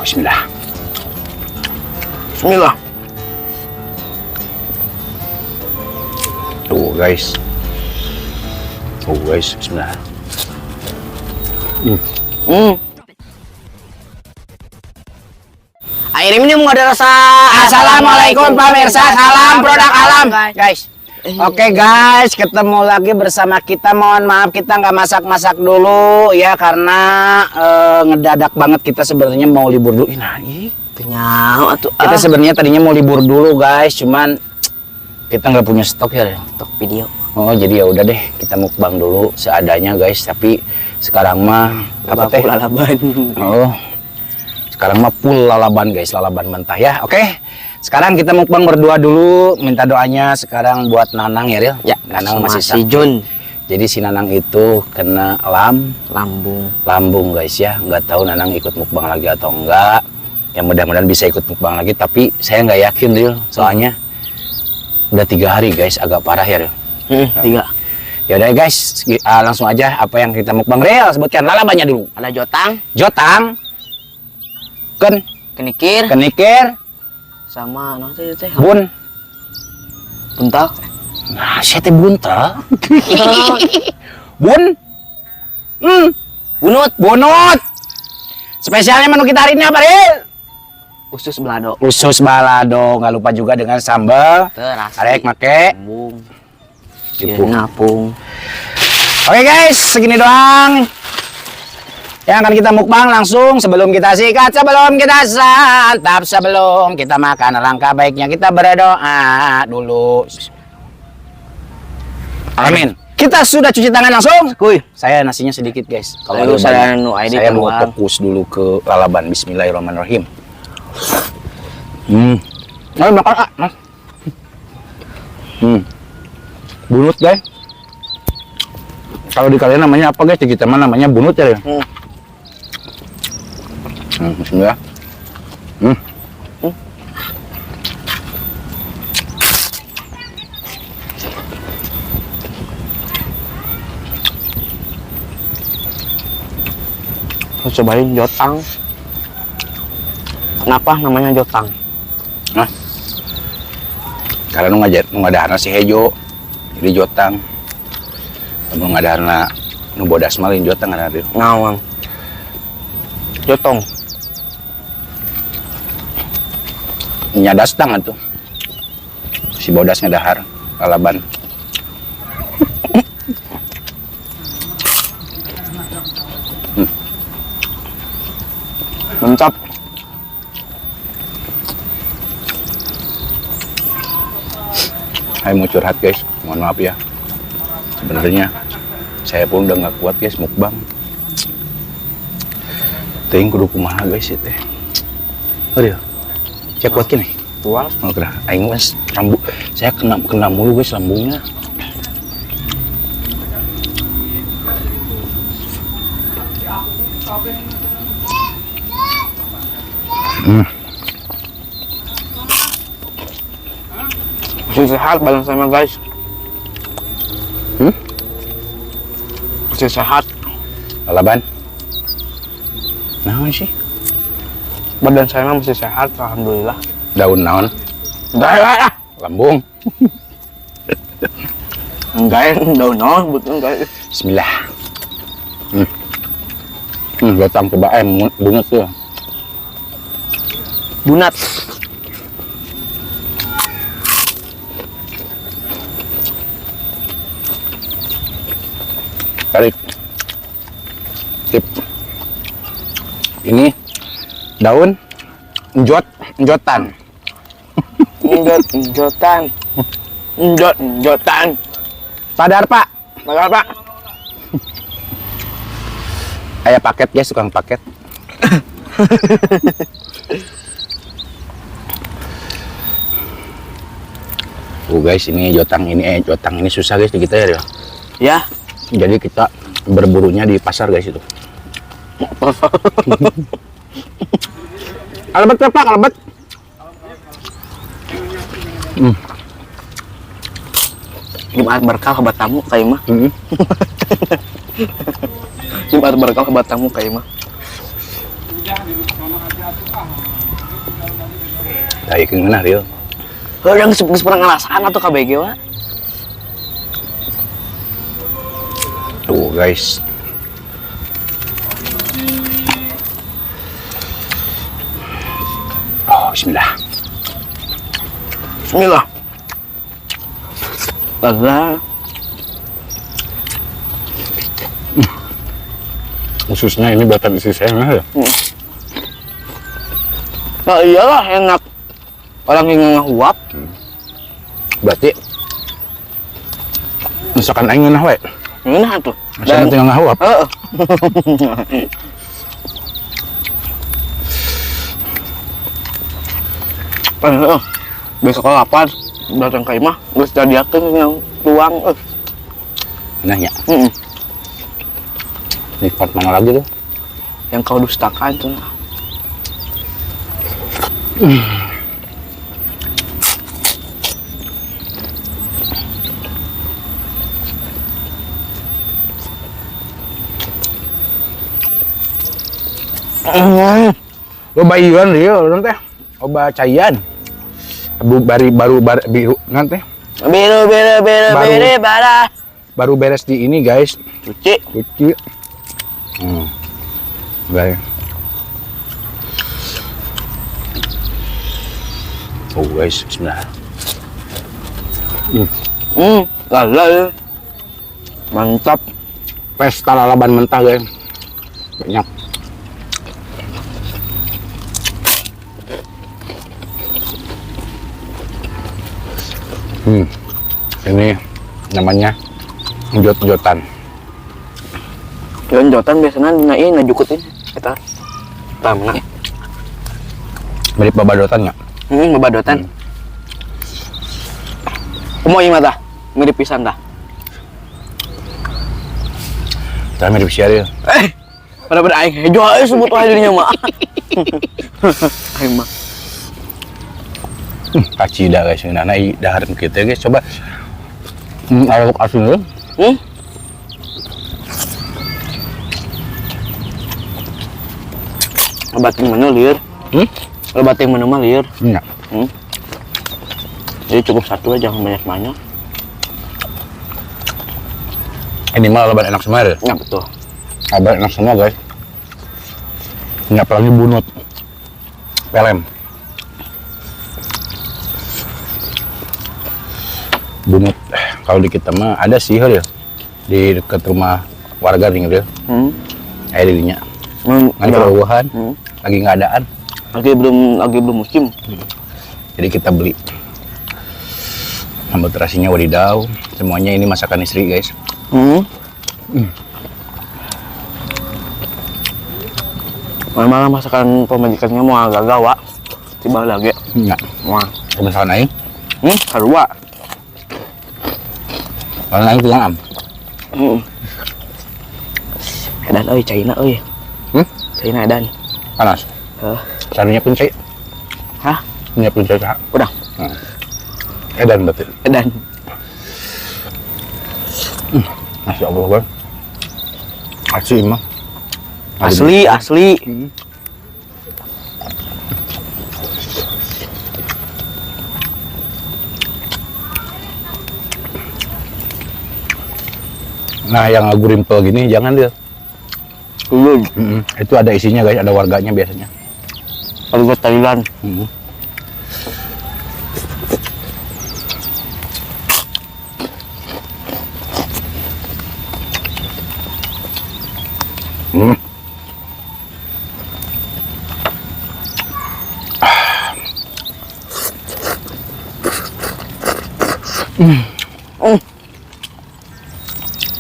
Bismillah. Bismillah. Guys. Guys, bismillah. Air ini nggak ada rasa. Assalamualaikum pemirsa, salam produk alam, guys. Oke guys, ketemu lagi bersama kita. Mohon maaf kita nggak masak-masak dulu ya karena ngedadak banget kita sebenarnya mau libur dulu. Nah, kita sebenarnya tadinya mau libur dulu guys, cuman kita nggak punya stok ya. Stok video. Oh jadi ya udah deh kita mukbang dulu seadanya guys. Tapi sekarang mah apa teh? Lalaban. Oh. Sekarang mah full lalaban guys, lalaban mentah ya. Oke. Sekarang kita mukbang berdua dulu. Minta doanya sekarang buat Nanang ya, Ril. Ya, Nanang masih si sakit. Jun. Jadi si Nanang itu kena lambung guys ya. Nggak tahu Nanang ikut mukbang lagi atau enggak. Ya mudah-mudahan bisa ikut mukbang lagi, tapi saya nggak yakin Ril. Soalnya udah 3 hari guys, agak parah ya Ril. 3. Ya udah guys, langsung aja apa yang kita mukbang. Ril, sebutkan lalabannya dulu. Ada jotang, kenikir, sama nanti teh buntal. Nah, saya teh buntal. Bunut. Spesialnya menu kita hari ini apa, Ril? usus balado. Nggak lupa juga dengan sambal. Arek make. Ngapung. Oke guys, segini doang yang akan kita mukbang. Langsung sebelum kita sikat, sebelum kita santap, sebelum kita makan, alangkah baiknya kita berdoa dulu. Amin. Kita sudah cuci tangan langsung. Kuy. Saya nasinya sedikit guys. Kalau saya saya mau fokus dulu ke lalaban. Bismillahirrahmanirrahim. Ayo makan Mas. Bunut guys. Kalau di kalian namanya apa guys? Di kita mah namanya bunut ya. Bismillah. Cobain jotang. Kenapa namanya jotang? Nah, karena nggak ada nasi hejo, jadi jotang. Kalau nggak ada nu bodas malin jotang ada dia. Ngawang. Jotong. Nyadas tangan tuh. Si bodas ngedahar lalaban. Mantap. Saya mau curhat guys, mohon maaf ya. Sebenarnya saya pun udah nggak kuat guys mukbang. Ting kudu kumaha guys itu. Aduh, saya kuat gini. Tual. Oh kena, aing mas rambut saya kena mulu guys lambungnya. Masih sehat badan saya mah guys. Masih sehat. Lalaban. Nah sih. Badan saya mah masih sehat, alhamdulillah. Daun naon? Enggak. Lambung. Enggak, daun naon betul enggak. Bismillah. Datang ke bunut tuh. Bunat. Tarik. Tip. Ini daun enjotan. Enjotan. Sadar Pak. Malah Pak. Ayah paket guys, tukang paket. Guys, ini jotang ini susah guys di kita ya. Ya. Jadi kita berburunya di pasar guys itu. Kalebet ya Pak, kalebet. Jumat berkah hebat tamu kayak mah. Jumat berkah hebat tamu kayak mah. Kayak gimana Rio? Yang pernah ngerasain atau KBG wa? Tuh guys. Oh, bismillah. Bismillah. Allah. Khususnya ini buatan isi saya ya. Nah iyalah enak. Orang yang ngahuap. Berarti misalkan aing ngeunah we. Enak tuh. Misalkan tinggal ngahuap. Heeh. Besok lapar datang ke imah geus dadiakeun yang tuang Nanya, Heeh. nikmat mana lagi tuh? Yang kau dustakan tuh. Loba ieuan Rio, urang teh. Loba caian. Baru biru nanti. Biru bara. Baru beres di ini guys. Cuci. Guys. Oh guys, bismillah. Lala. Mantap. Pesta lalaban mentah guys. Banyak. Ini namanya jot-jotan. Jotan biasanya dinain ngajukutin kita. Tamna. Mirip babadotan nggak? Babadotan. Kumaha ieu mah tah? Mirip pisan tah. Tah mirip siari. Pada aing hejo ae sebut wae dirinya mah. Aing mah. Kacida guys, nah dahar kita guys, coba awak asin dulu. Lebating mana liur? Lebating mana mah liur? Enggak. Jadi cukup satu aja, jangan banyak-banyak. Ini mah lebat enak semua ya? Ya betul. Lebat enak semua guys. Ini apalagi bunut, pelem. Bunut, kalau di kita mah ada sih ya, di dekat rumah warga nih dia. Dirinya. Ngan keruahan, lagi nggak adaan. Lagi belum musim. Jadi kita beli. Sambal terasinya wadidaw. Semuanya ini masakan istri guys. Malah masakan pemajikannya mau agak gawa. Tiba lagi. Enggak. Wah. Misalkan aing. Sarua. Kalau aing tulang am. Edan euy, caina euy. Caina edan. Panas. Caranya pun cai. Hah? Nyiapin cai kah? Udah. Edan berarti. Edan. Masya Allah kan. Asli mah. Asli. Nah yang lagu rimpel gini jangan dia. Itu ada isinya guys, ada warganya biasanya. Kalau Thailand.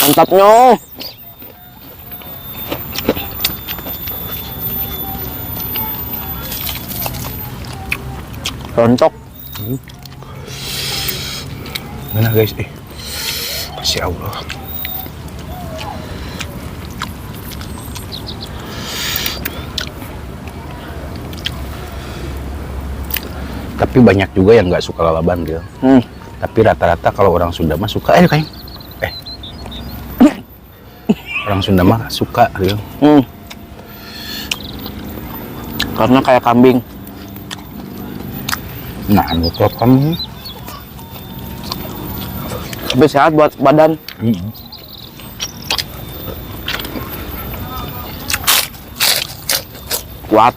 Mantapnya. Rontok. Mana guys? Masya Allah. Tapi banyak juga yang nggak suka lalaban dia. Tapi rata-rata kalau orang Sunda mah suka. Kayak orang Sunda mah suka dia. Karena kayak kambing. Nah, kalau kambing. Tapi sehat buat badan. Kuat.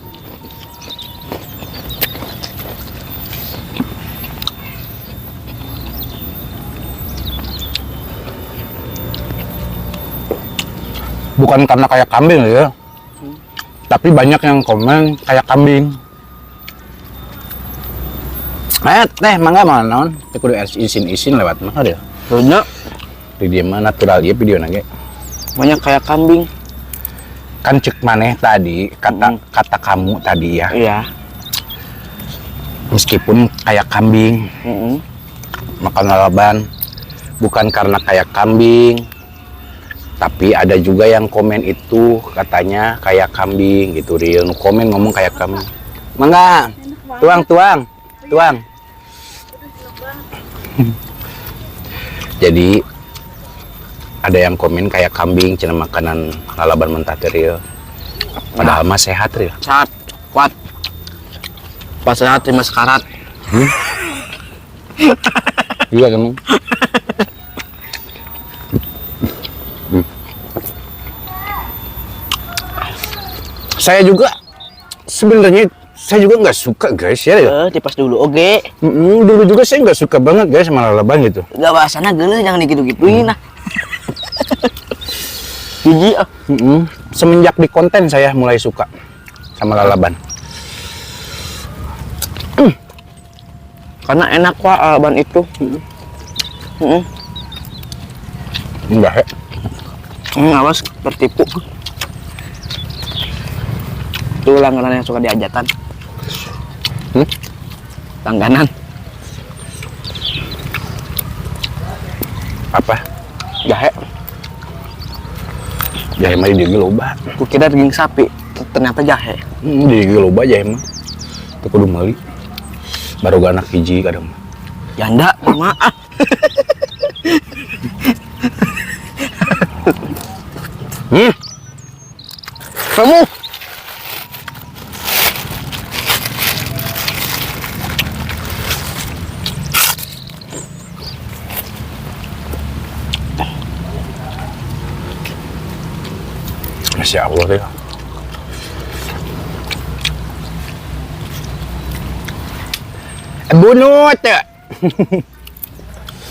Bukan karena kayak kambing ya, tapi banyak yang komen kayak kambing. Teh mangga mana non? Teh kudu isin lewat mah dia. Banyak. Di dia mah natural ya video nage. Banyak kayak kambing. Kan cek maneh tadi kata kamu tadi ya. Iya. Meskipun kayak kambing, makan lalaban bukan karena kayak kambing. Tapi ada juga yang komen itu katanya kayak kambing gitu, real komen ngomong kayak kambing. Mangga, tuang. Jadi ada yang komen kayak kambing cina makanan lalaban mentah real. Padahal mah sehat real. Sehat, kuat. Pas sehat 5 sekarat. Iya kamu. Saya juga sebenarnya nggak suka guys ya. Tipas dulu oke. Dulu juga saya nggak suka banget guys sama lalaban gitu. Gak bahasana geuleuh jangan digitu-gituin nah. Jijik ah. Semenjak di konten saya mulai suka sama lalaban. Karena enak kok lalaban itu. Enggak ya. Awas tertipu. Itu langganan yang suka diajakan. Langganan. Apa? Jahe. Jahe mah di loba. Kukira daging sapi, ternyata jahe. Di loba jahe mah. Teu kudu meuli. Baru anak hiji kadang mah. Janda, maaf. Kamu Masya Allah deh. Bunut ya.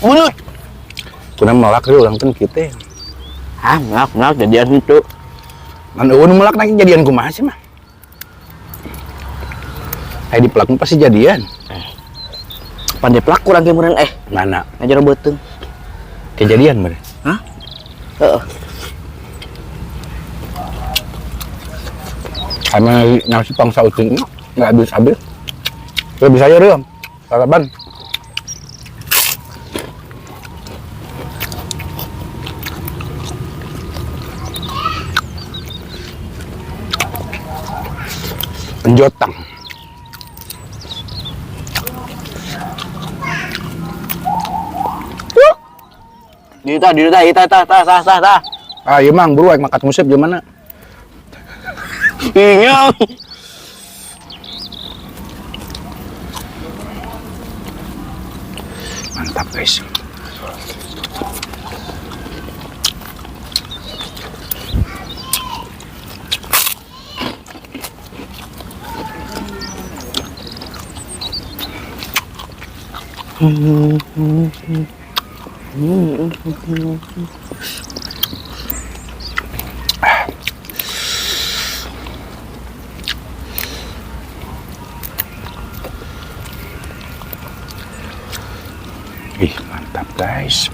Bunut. Kuna melak deh orang kan kita. Melak jadian itu. Man melak nanti jadian kumaha sih mah. Di pelaku pasti jadian. Pandai pelaku orang kemudian Mana? ngajar betung. Kejadian bener. Hah? Karena nasi pangsa uting nggak habis. Ya bisa aja deh, lalaban. Penjotang. Dita. Ah, iya mang, buruan makat musib gimana? Iya. Mantap guys. Ih, mantap guys.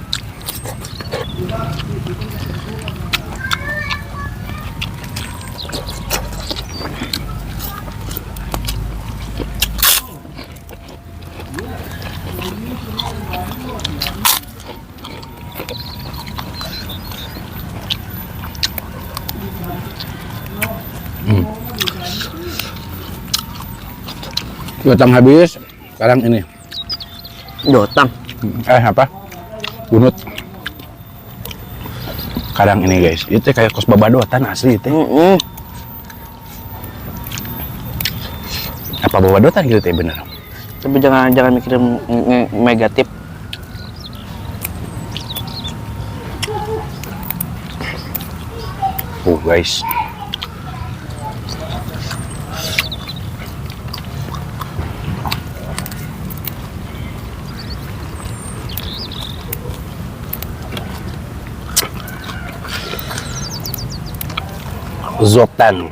Dotang habis, sekarang ini. Dotang. Apa? Bunut. Kadang ini guys, itu kayak kos babadotan asli itu. Apa bawadotan gitu teh bener. Tapi jangan mikirin negatif. Guys. Zoptan.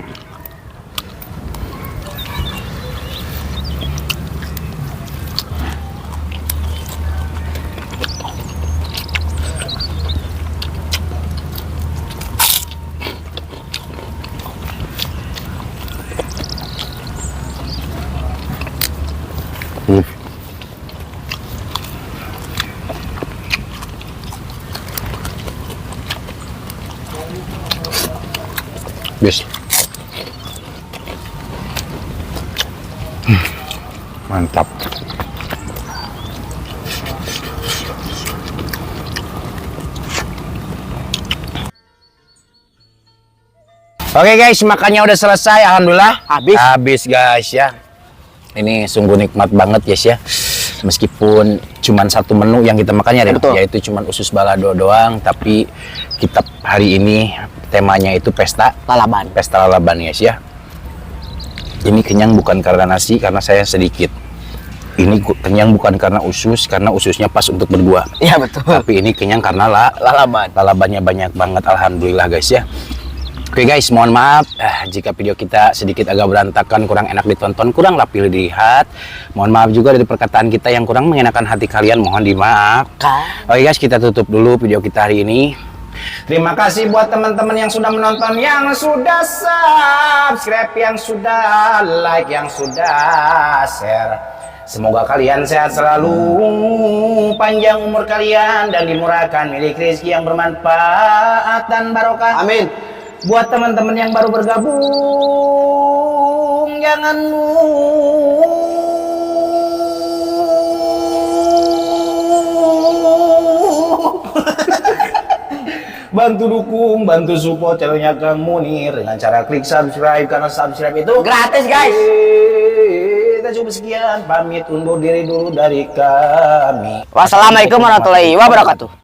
Bis. Mantap. Oke guys, makannya udah selesai, alhamdulillah. Habis guys ya. Ini sungguh nikmat banget guys ya. Meskipun cuman satu menu yang kita makannya yaitu cuman usus balado doang, tapi kita hari ini temanya itu pesta lalaban. Pesta lalaban guys ya. Ini kenyang bukan karena nasi, karena saya sedikit. Ini kenyang bukan karena usus, karena ususnya pas untuk berdua. Iya betul. Tapi ini kenyang karena lalaban. Lalabannya banyak banget, alhamdulillah guys ya. Oke guys, mohon maaf jika video kita sedikit agak berantakan, kurang enak ditonton, kurang rapi dilihat. Mohon maaf juga dari perkataan kita yang kurang mengenakan hati kalian, mohon dimaafkan. Oke guys, kita tutup dulu video kita hari ini. Terima kasih buat teman-teman yang sudah menonton, yang sudah subscribe, yang sudah like, yang sudah share. Semoga kalian sehat selalu, panjang umur kalian, dan dimurahkan milik rezeki yang bermanfaat dan barokah. Amin. Buat teman-teman yang baru bergabung, jangan bantu dukung, bantu support channelnya Kang Munir dengan cara klik subscribe, karena subscribe itu Gratis guys. Kita coba sekian, pamit undur diri dulu dari kami. Wassalamualaikum warahmatullahi wabarakatuh.